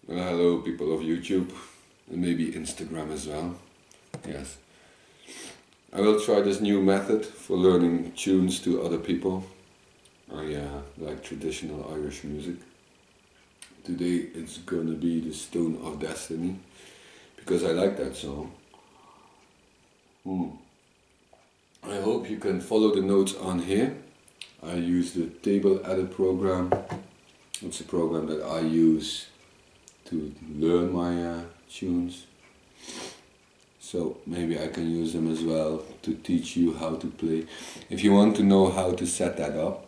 Well, hello people of YouTube and maybe Instagram as well. Yes. I will try this new method for learning tunes to other people. I like traditional Irish music. Today it's gonna be the Stone of Destiny because I like that song. I hope you can follow the notes on here. I use the table edit program. It's a program that I use to learn my tunes. So maybe I can use them as well to teach you how to play. If you want to know how to set that up,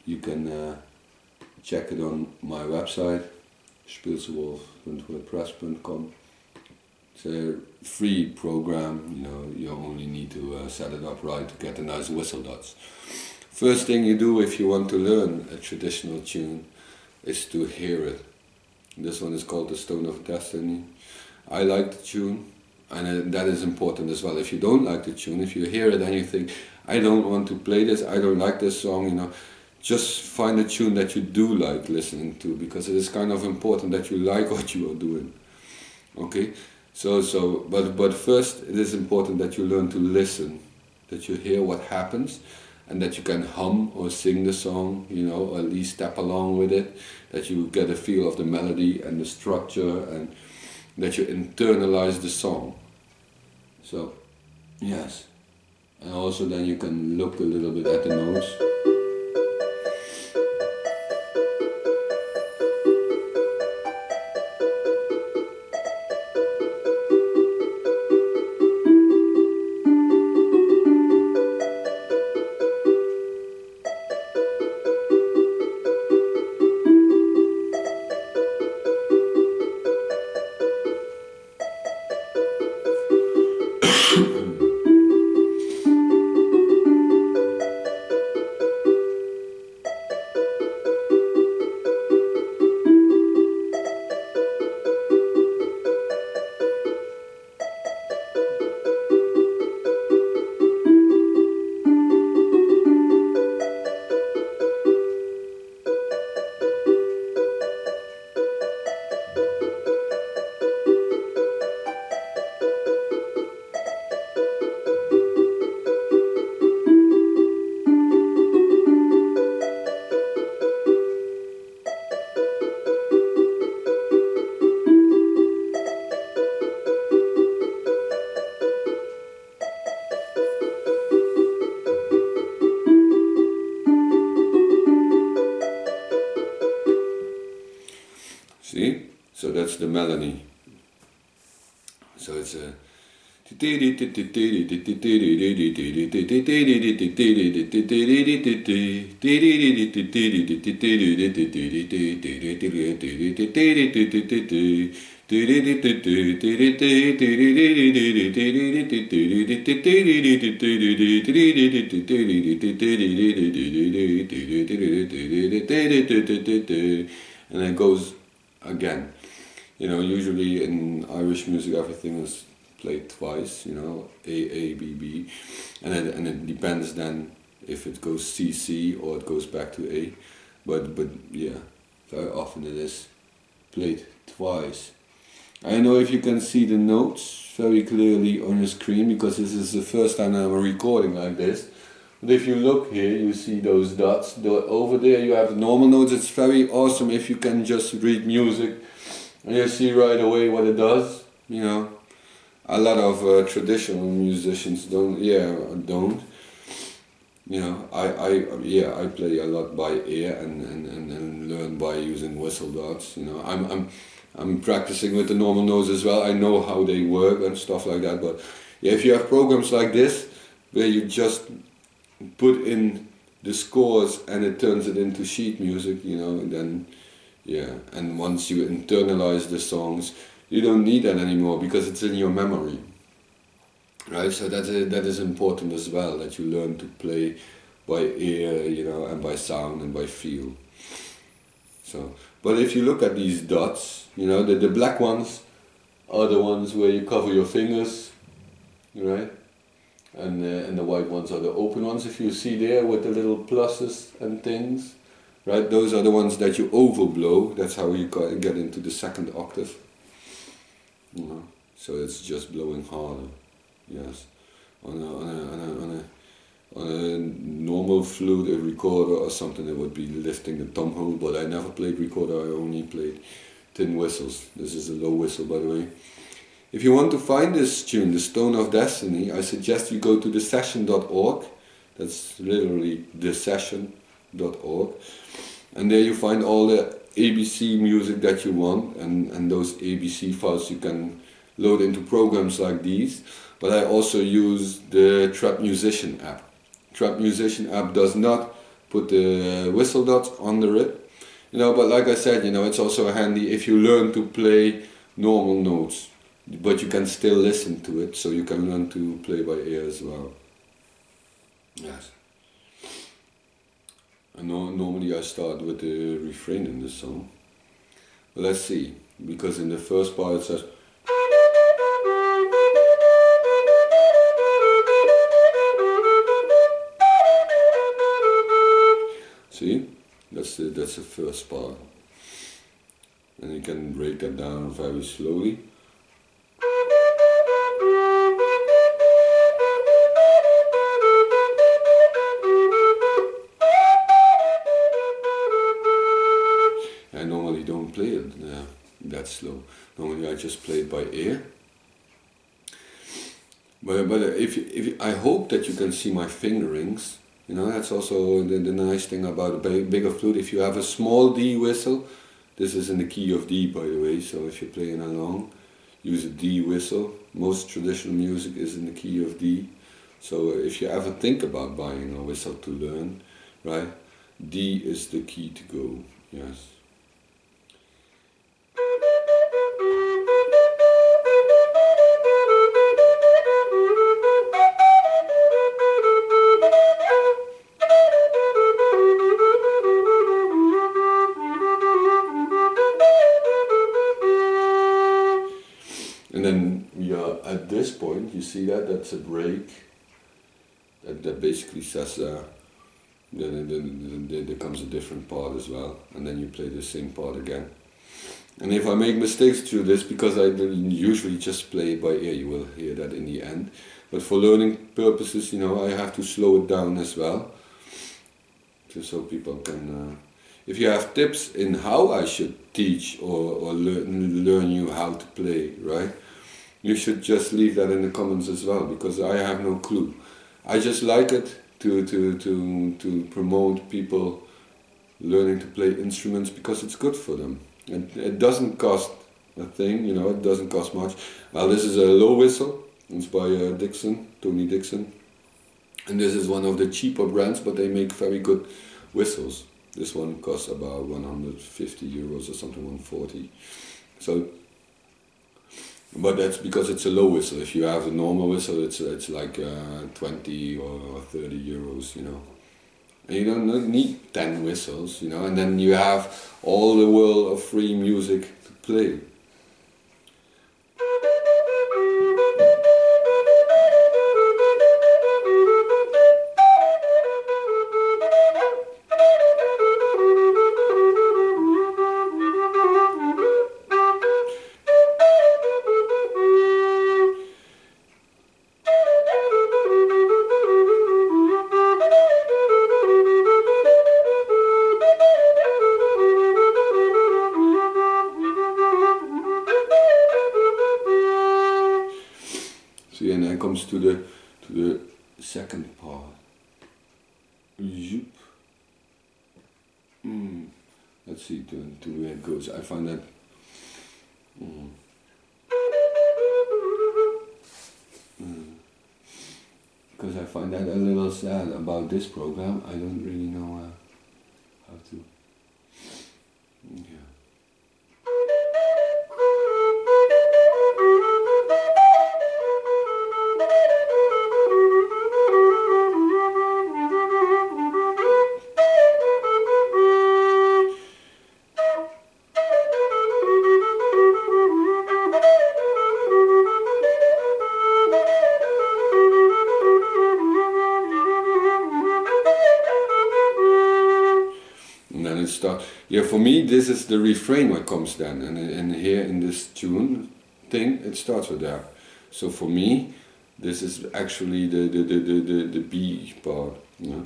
you can check it on my website, speelsewolf.wordpress.com. It's a free program, you only need to set it up right to get the nice whistle dots. First thing you do if you want to learn a traditional tune is to hear it. This one is called the Stone of Destiny. I like the tune, and that is important as well. If you don't like the tune, if you hear it and you think, I don't want to play this, I don't like this song, just find a tune that you do like listening to, because it is kind of important that you like what you are doing. Okay? But first it is important that you learn to listen, that you hear what happens, and that you can hum or sing the song, or at least step along with it, that you get a feel of the melody and the structure, and that you internalize the song. So, yes. And also then you can look a little bit at the notes. See? So that's the melody. So it's a and it goes again. Usually in Irish music everything is played twice, A, B, B, and it depends then if it goes C, C or it goes back to A, but yeah, very often it is played twice. I don't know if you can see the notes very clearly on your screen, because this is the first time I'm recording like this. But if you look here, you see those dots. Over there you have the normal notes. It's very awesome if you can just read music and you see right away what it does. A lot of traditional musicians don't. I play a lot by ear and learn by using whistle dots. I'm practicing with the normal notes as well. I know how they work and stuff like that. But yeah, if you have programs like this where you just put in the scores and it turns it into sheet music, then yeah. And once you internalize the songs, you don't need that anymore because it's in your memory, right? So that is important as well, that you learn to play by ear, and by sound and by feel. So, but if you look at these dots, the black ones are the ones where you cover your fingers, right? And the white ones are the open ones, if you see there with the little pluses and things. right? Those are the ones that you overblow. That's how you get into the second octave. So it's just blowing harder. Yes, on a normal flute, a recorder or something, it would be lifting the thumb hole. But I never played recorder. I only played tin whistles. This is a low whistle, by the way. If you want to find this tune, The Stone of Destiny, I suggest you go to thesession.org. That's literally thesession.org. And there you find all the ABC music that you want, and those ABC files you can load into programs like these. But I also use the Trap Musician app. Trap Musician app does not put the whistle dots under it. But like I said, it's also handy if you learn to play normal notes. But you can still listen to it, so you can learn to play by ear as well. Yes. And normally I start with the refrain in the song. But let's see, because in the first part it says. See, that's the first part. And you can break that down very slowly. I normally don't play it that slow. Normally I just play it by ear. But if I hope that you can see my fingerings. That's also the nice thing about a bigger flute. If you have a small D whistle, this is in the key of D, by the way, so if you're playing along, use a D whistle. Most traditional music is in the key of D. So if you ever think about buying a whistle to learn, right, D is the key to go, yes. And then at this point, you see that's a break. That basically says then there comes a different part as well, and then you play the same part again. And if I make mistakes through this, because I usually just play it by ear, you will hear that in the end. But for learning purposes, I have to slow it down as well, just so people can. If you have tips in how I should teach or learn you how to play, right? You should just leave that in the comments as well, because I have no clue. I just like it to promote people learning to play instruments because it's good for them. And it doesn't cost a thing, it doesn't cost much. Well, this is a low whistle. It's by Tony Dixon. And this is one of the cheaper brands, but they make very good whistles. This one costs about 150 euros or something, 140. So, but that's because it's a low whistle. If you have a normal whistle, it's like 20 or 30 euros, And you don't need 10 whistles, and then you have all the world of free music to play. And then comes to the second part. Let's see to where it goes. I find that because I find that a little sad about this program. I don't really know how to. Yeah. And then for me, this is the refrain what comes then, and here in this tune thing, it starts with that. So for me, this is actually the B part, you know.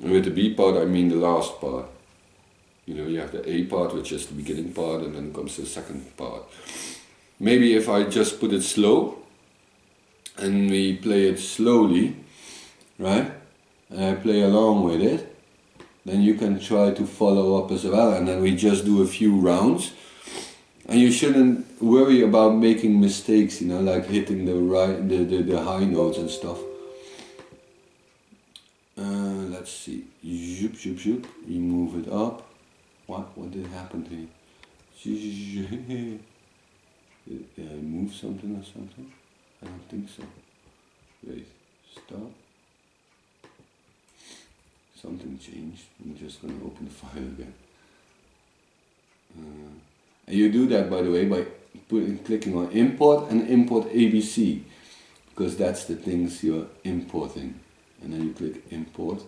And with the B part, I mean the last part. You know, you have the A part, which is the beginning part, and then comes the second part. Maybe if I just put it slow, and we play it slowly, right? And I play along with it, then you can try to follow up as well, and then we just do a few rounds. And you shouldn't worry about making mistakes, you know, like hitting the high notes and stuff. Let's see. Zoop, zoop, zoop. We move it up. What did happen here? Did I move something or something? I don't think so. Wait, stop. Something changed. I'm just going to open the file again. And you do that, by the way, by clicking on import and import ABC, because that's the things you're importing. And then you click import.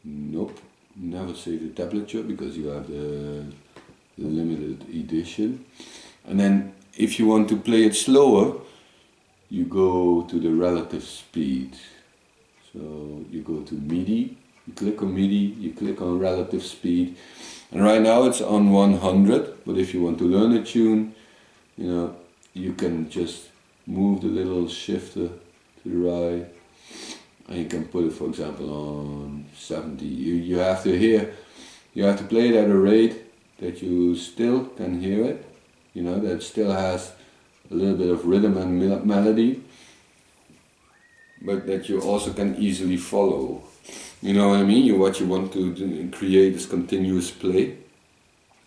Nope, never save the temperature because you have the limited edition. And then if you want to play it slower, you go to the relative speed. So you go to MIDI, you click on MIDI, you click on relative speed. And right now it's on 100, but if you want to learn a tune, you know, you can just move the little shifter to the right, and you can put it, for example, on 70. You have to play it at a rate that you still can hear it, you know, that still has a little bit of rhythm and melody, but that you also can easily follow. You know what I mean? What you want to create is continuous play,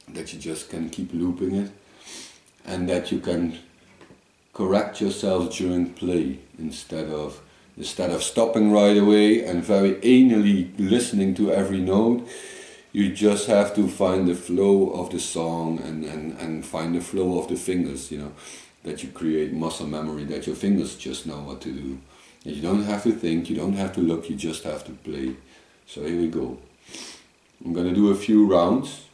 that you just can keep looping it, and that you can correct yourself during play instead of stopping right away and very anally listening to every note. You just have to find the flow of the song and find the flow of the fingers, you know, that you create muscle memory, that your fingers just know what to do. And you don't have to think, you don't have to look, you just have to play. So here we go. I'm gonna do a few rounds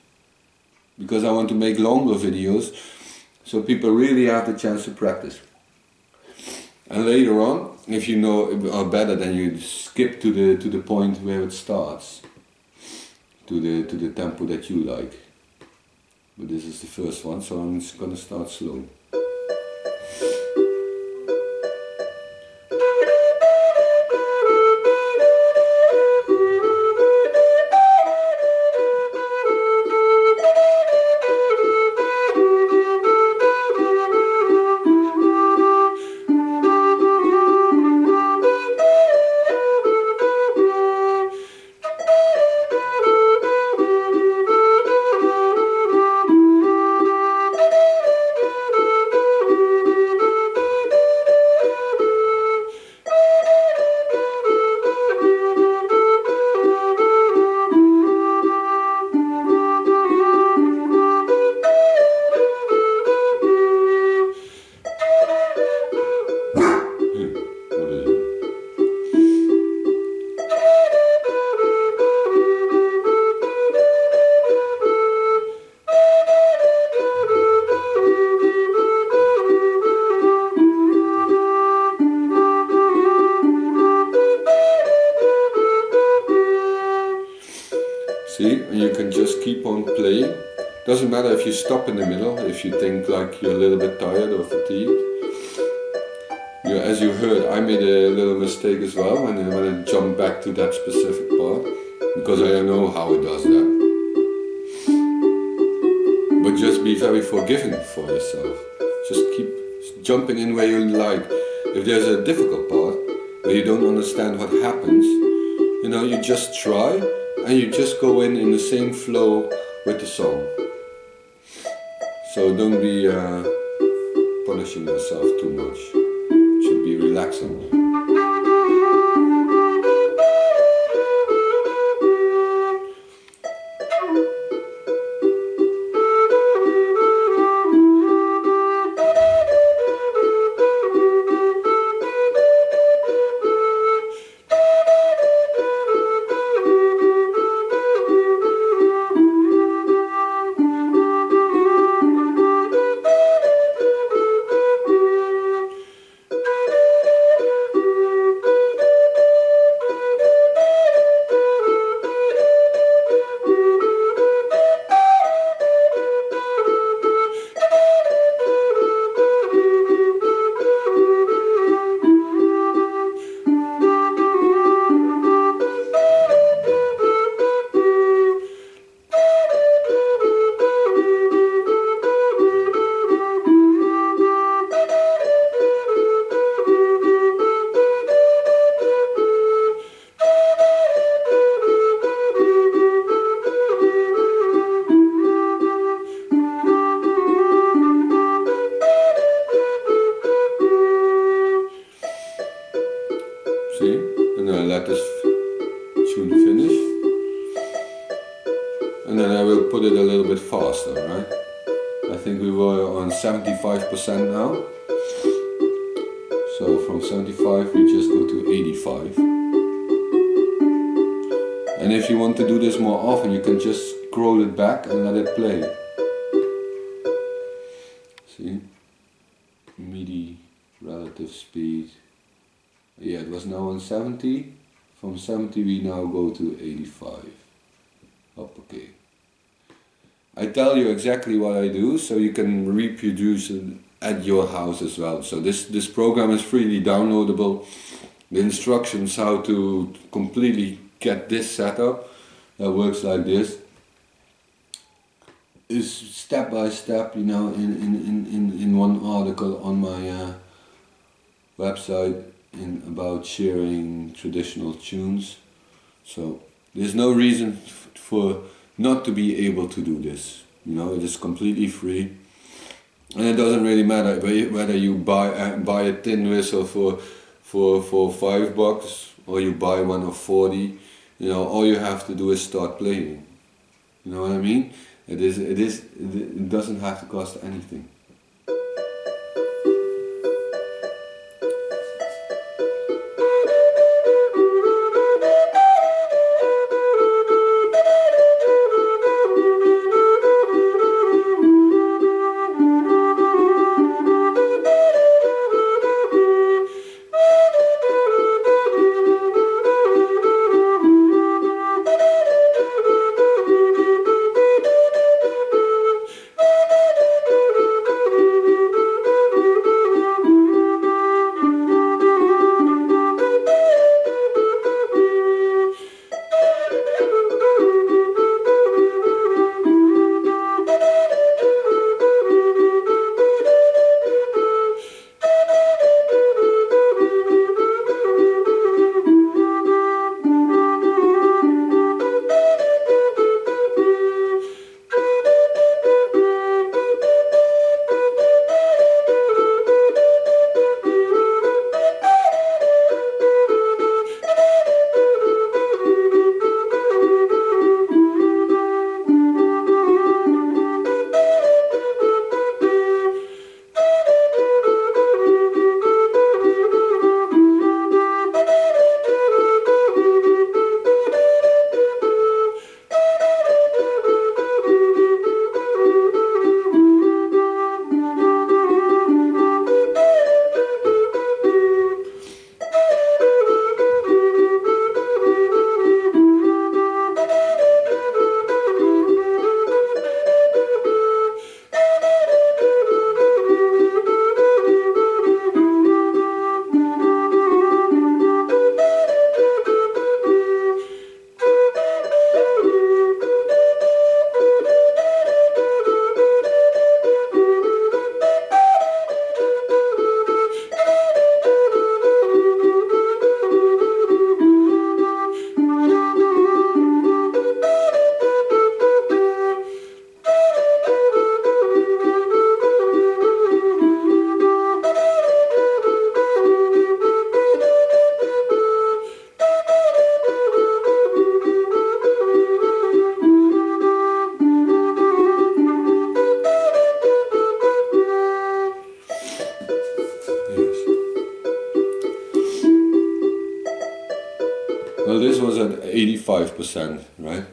because I want to make longer videos so people really have the chance to practice. And later on, if you know or better, then you skip to the point where it starts, to the tempo that you like. But this is the first one, so I'm just gonna start slow. See, and you can just keep on playing. Doesn't matter if you stop in the middle, if you think like you're a little bit tired or fatigued. As you heard, I made a little mistake as well when I jumped back to that specific part, because I don't know how it does that. But just be very forgiving for yourself. Just keep jumping in where you like. If there's a difficult part where you don't understand what happens, you know, you just try and you just go in the same flow with the song. So don't be punishing yourself too much. It should be relaxing. think we were on 75% now. So from 75 we just go to 85. And if you want to do this more often, you can just scroll it back and let it play. See? MIDI, relative speed. Yeah, it was now on 70. From 70 we now go to 85. Okay. I tell you exactly what I do, so you can reproduce it at your house as well. So this program is freely downloadable. The instructions how to completely get this setup that works like this is step by step, you know, in one article on my website about sharing traditional tunes. So there's no reason for not to be able to do this. You know, it is completely free, and it doesn't really matter whether you buy a Tinwhistle for $5 or you buy one of 40. You know, all you have to do is start playing. You know what I mean? It doesn't have to cost anything. Well, this was at 85%, right?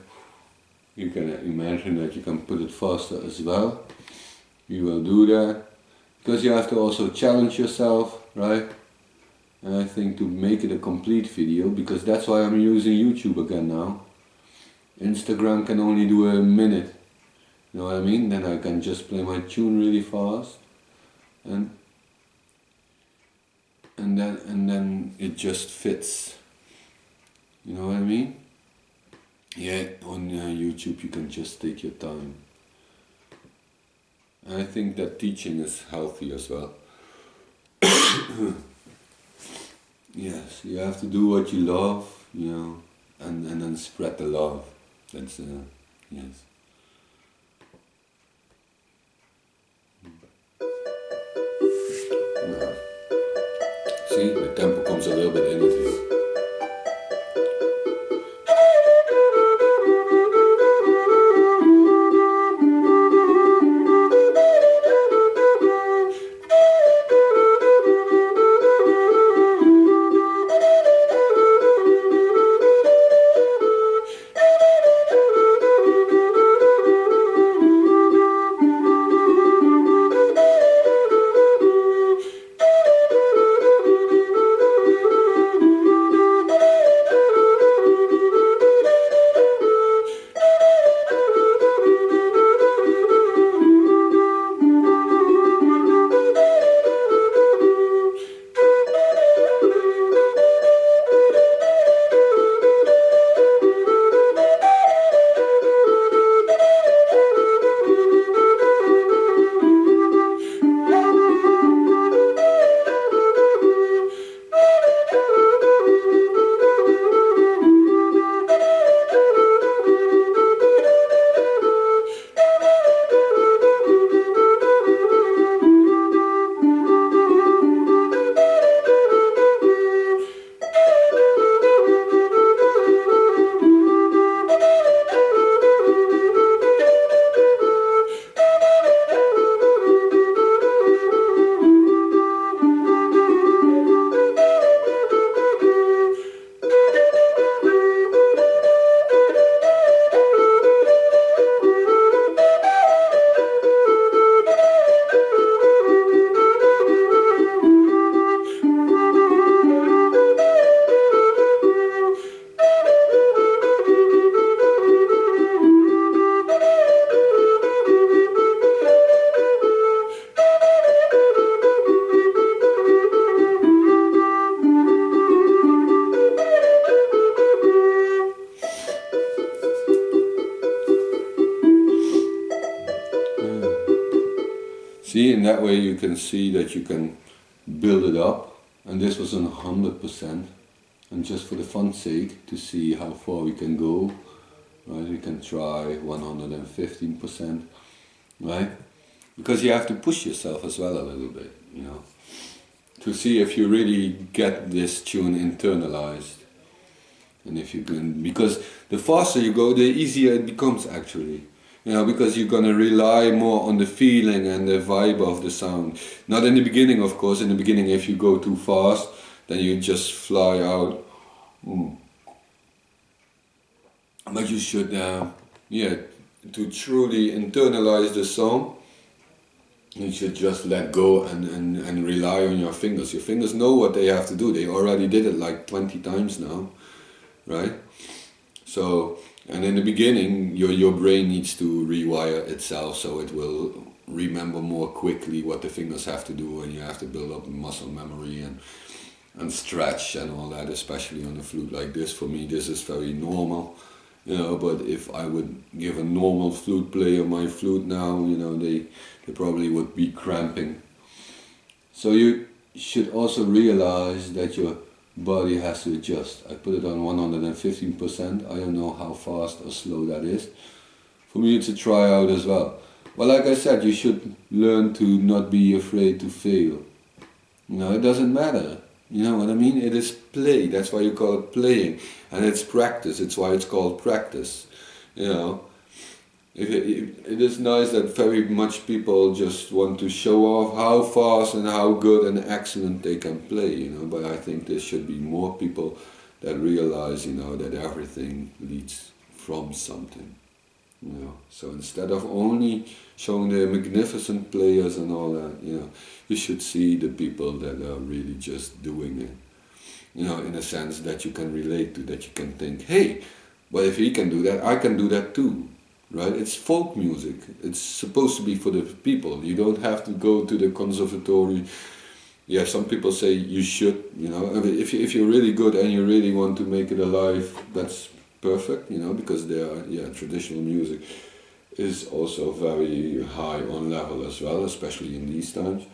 You can imagine that you can put it faster as well. You will do that because you have to also challenge yourself, right? And I think to make it a complete video, because that's why I'm using YouTube again now. Instagram can only do a minute, you know what I mean? Then I can just play my tune really fast, and then it just fits. You know what I mean? Yeah, on YouTube you can just take your time. And I think that teaching is healthy as well. Yes, you have to do what you love, you know, and then spread the love. That's yes. Yeah. See, the tempo comes a little bit in it here. See, in that way you can see that you can build it up, and this was on 100%, and just for the fun's sake, to see how far we can go, right, we can try 115%, right, because you have to push yourself as well a little bit, you know, to see if you really get this tune internalized. And if you can, because the faster you go, the easier it becomes actually. You know, because you're gonna rely more on the feeling and the vibe of the sound. Not in the beginning, of course. In the beginning, if you go too fast, then you just fly out. But you should, yeah, to truly internalize the song, you should just let go and rely on your fingers. Your fingers know what they have to do. They already did it like 20 times now, right? So, and in the beginning, your brain needs to rewire itself so it will remember more quickly what the fingers have to do, and you have to build up muscle memory and stretch and all that, especially on a flute like this. For me, this is very normal, you know, but if I would give a normal flute player my flute now, you know, they probably would be cramping. So you should also realize that your body has to adjust. I put it on 115%. I don't know how fast or slow that is. For me, it's a tryout as well. But like I said, you should learn to not be afraid to fail. You know, it doesn't matter. You know what I mean? It is play. That's why you call it playing. And it's practice. It's why it's called practice. You know, it is nice that very much people just want to show off how fast and how good and excellent they can play, you know, but I think there should be more people that realize, you know, that everything leads from something, you know. So instead of only showing the magnificent players and all that, you know, you should see the people that are really just doing it, you know, in a sense that you can relate to, that you can think, hey, well, if he can do that, I can do that too. Right? It's folk music. It's supposed to be for the people. You don't have to go to the conservatory. Yeah, some people say you should, you know. If you're really good and you really want to make it alive, that's perfect, you know, because traditional music is also very high on level as well, especially in these times.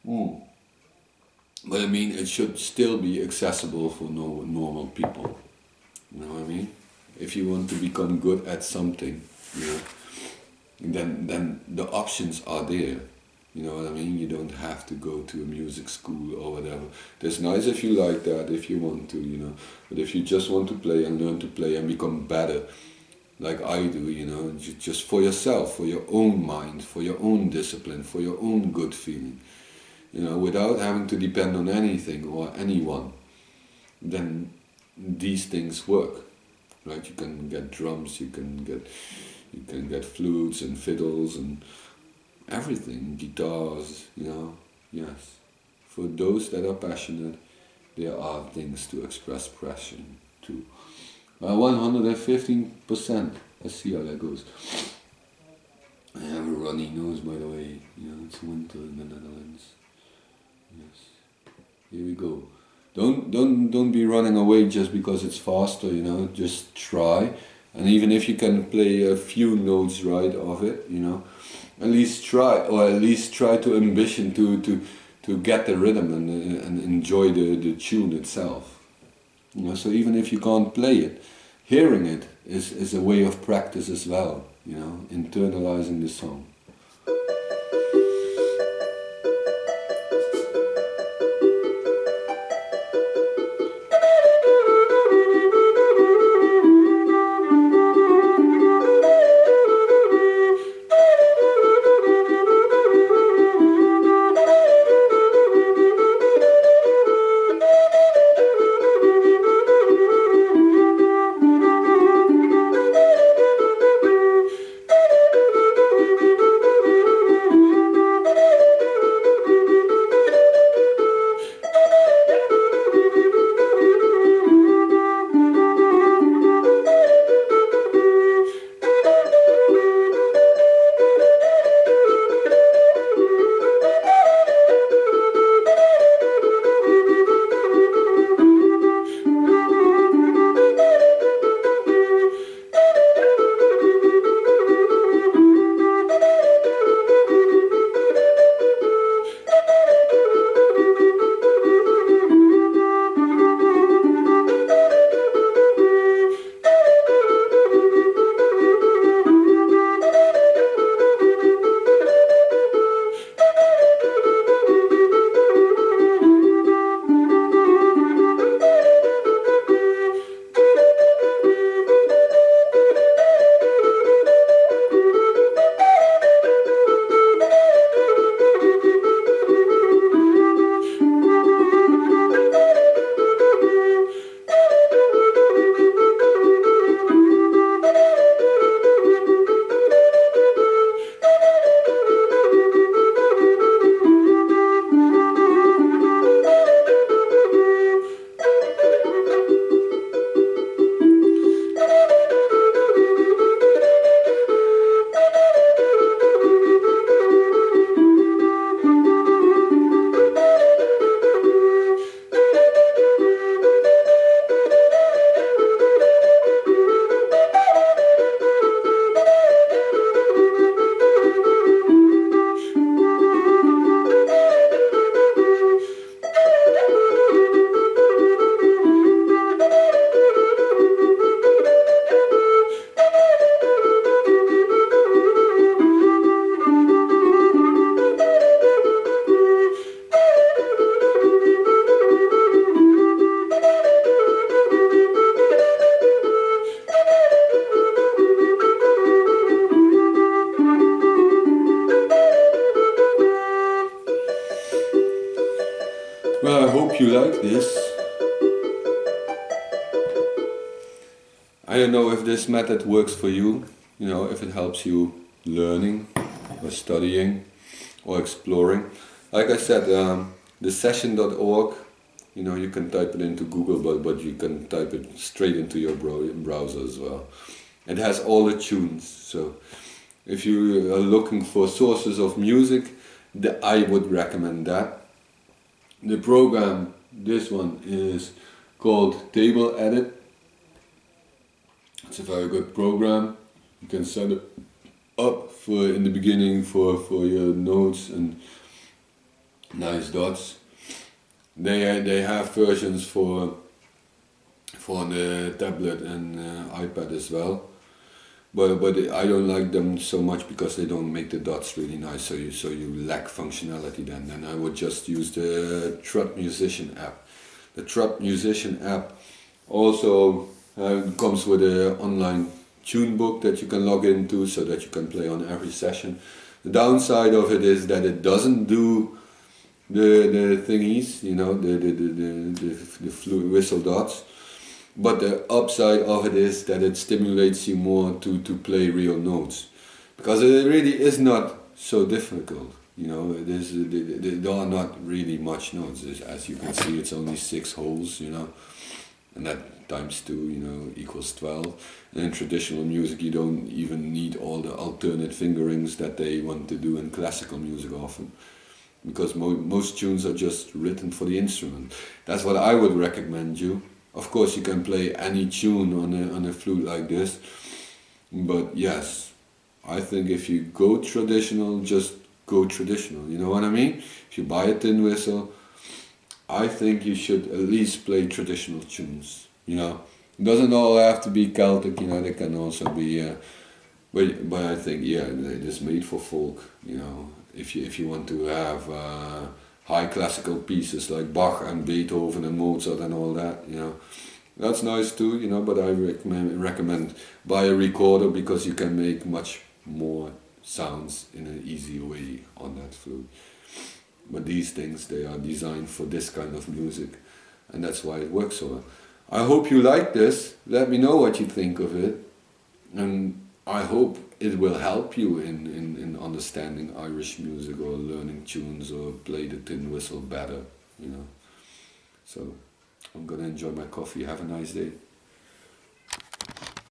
But I mean, it should still be accessible for normal people. You know what I mean? If you want to become good at something, you know, then the options are there. You know what I mean? You don't have to go to a music school or whatever. It's nice if you like that, if you want to, you know. But if you just want to play and learn to play and become better, like I do, you know, just for yourself, for your own mind, for your own discipline, for your own good feeling, you know, without having to depend on anything or anyone, then these things work. Right, you can get drums, you can get flutes and fiddles and everything, guitars, you know. Yes, for those that are passionate, there are things to express passion to. 115%. Let's see how that goes. I have a runny nose, by the way. You know, it's winter in the Netherlands. Yes, here we go. Don't be running away just because it's faster, you know, just try. And even if you can play a few notes right of it, you know, at least try, or at least try to ambition to get the rhythm and enjoy the tune itself. You know, so even if you can't play it, hearing it is a way of practice as well, you know, internalizing the song. Well, I hope you like this. I don't know if this method works for you, you know, if it helps you learning or studying or exploring. Like I said, the session.org, you know, you can type it into Google, but you can type it straight into your browser as well. It has all the tunes, so if you are looking for sources of music, I would recommend that. The program, this one is called Table Edit. It's a very good program. You can set it up for in the beginning for your notes and nice dots. They have versions for the tablet and iPad as well. But I don't like them so much because they don't make the dots really nice, so you lack functionality then. And I would just use the thru Musician app. The thru Musician app also comes with an online tune book that you can log into so that you can play on every session. The downside of it is that it doesn't do the thingies, you know, the whistle dots. But the upside of it is that it stimulates you more to play real notes, because it really is not so difficult. You know, there are not really much notes. As you can see, it's only 6 holes. You know, and that times 2, you know, equals 12. And in traditional music, you don't even need all the alternate fingerings that they want to do in classical music often, because most tunes are just written for the instrument. That's what I would recommend you. Of course, you can play any tune on a flute like this, but yes, I think if you go traditional, just go traditional. You know what I mean? If you buy a tin whistle, I think you should at least play traditional tunes. You know, it doesn't all have to be Celtic. You know, they can also be. But I think, yeah, it is made for folk. You know, if you want to have high classical pieces like Bach and Beethoven and Mozart and all that, you know, that's nice too. You know, but I recommend buy a recorder, because you can make much more sounds in an easier way on that flute. But these things, they are designed for this kind of music, and that's why it works so well. I hope you like this. Let me know what you think of it, and I hope it will help you in understanding Irish music or learning tunes or play the tin whistle better, you know. So I'm gonna enjoy my coffee. Have a nice day.